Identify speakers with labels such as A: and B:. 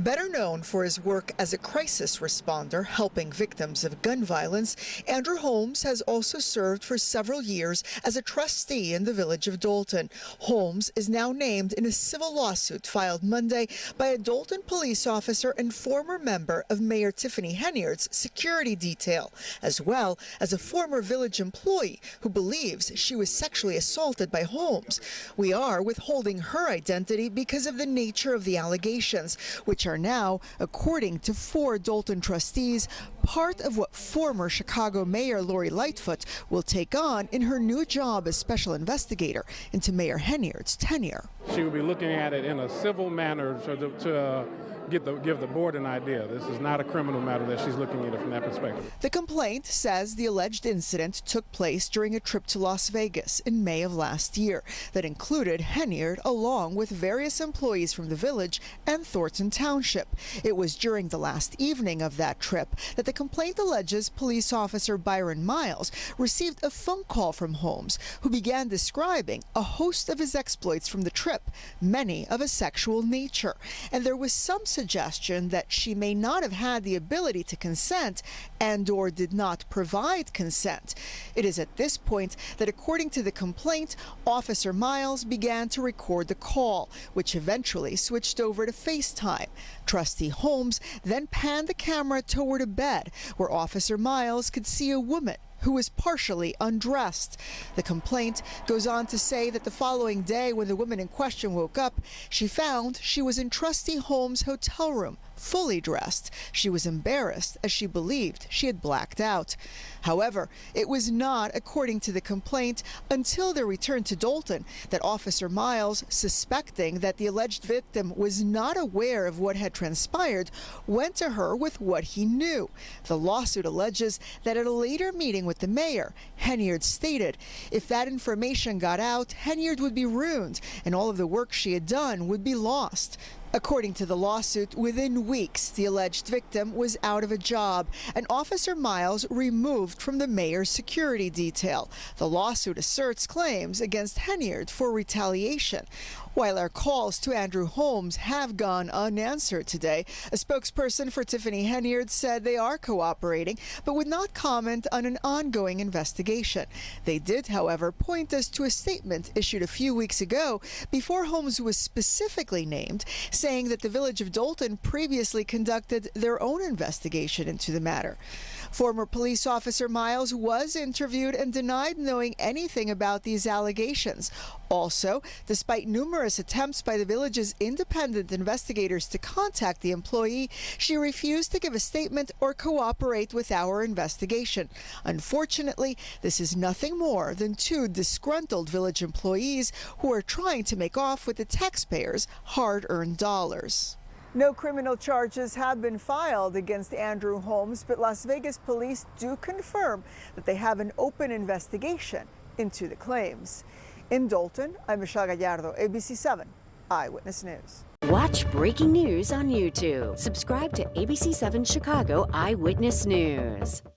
A: Better known for his work as a crisis responder helping victims of gun violence, Andrew Holmes has also served for several years as a trustee in the village of Dolton. Holmes is now named in a civil lawsuit filed Monday by a Dolton police officer and former member of Mayor Tiffany Henyard's security detail, as well as a former village employee who believes she was sexually assaulted by Holmes. We are withholding her identity because of the nature of the allegations, which are now, according to 4 Dolton trustees, part of what former Chicago Mayor Lori Lightfoot will take on in her new job as special investigator into Mayor Henyard's tenure.
B: She will be looking at it in a civil manner to give the board an idea. This is not a criminal matter that she's looking at it from that perspective.
A: The complaint says the alleged incident took place during a trip to Las Vegas in May of last year that included Henyard along with various employees from the village and Thornton Township. It was during the last evening of that trip that the complaint alleges police officer Byron Miles received a phone call from Holmes, who began describing a host of his exploits from the trip, many of a sexual nature. And there was some suggestion that she may not have had the ability to consent and/or did not provide consent. It is at this point that, according to the complaint, Officer Miles began to record the call, which eventually switched over to FaceTime. Trustee Holmes then panned the camera toward a bed where Officer Miles could see a woman who was partially undressed. The complaint goes on to say that the following day, when the woman in question woke up, she found she was in Trustee Holmes' hotel room, fully dressed. She was embarrassed as she believed she had blacked out. However, it was not, according to the complaint, until their return to Dolton that Officer Miles, suspecting that the alleged victim was not aware of what had transpired, went to her with what he knew. The lawsuit alleges that at a later meeting with the mayor, Henyard stated if that information got out, Henyard would be ruined and all of the work she had done would be lost. According to the lawsuit, within weeks, the alleged victim was out of a job and Officer Miles removed from the mayor's security detail. The lawsuit asserts claims against Henyard for retaliation. While our calls to Andrew Holmes have gone unanswered today, a spokesperson for Tiffany Henyard said they are cooperating, but would not comment on an ongoing investigation. They did, however, point us to a statement issued a few weeks ago before Holmes was specifically named, saying that the village of Dolton previously conducted their own investigation into the matter. Former police officer Miles was interviewed and denied knowing anything about these allegations. Also, despite numerous attempts by the village's independent investigators to contact the employee, she refused to give a statement or cooperate with our investigation. Unfortunately, this is nothing more than 2 disgruntled village employees who are trying to make off with the taxpayers' hard-earned dollars. No criminal charges have been filed against Andrew Holmes, but Las Vegas police do confirm that they have an open investigation into the claims. In Dolton, I'm Michelle Gallardo, ABC7 Eyewitness News.
C: Watch breaking news on YouTube. Subscribe to ABC7 Chicago Eyewitness News.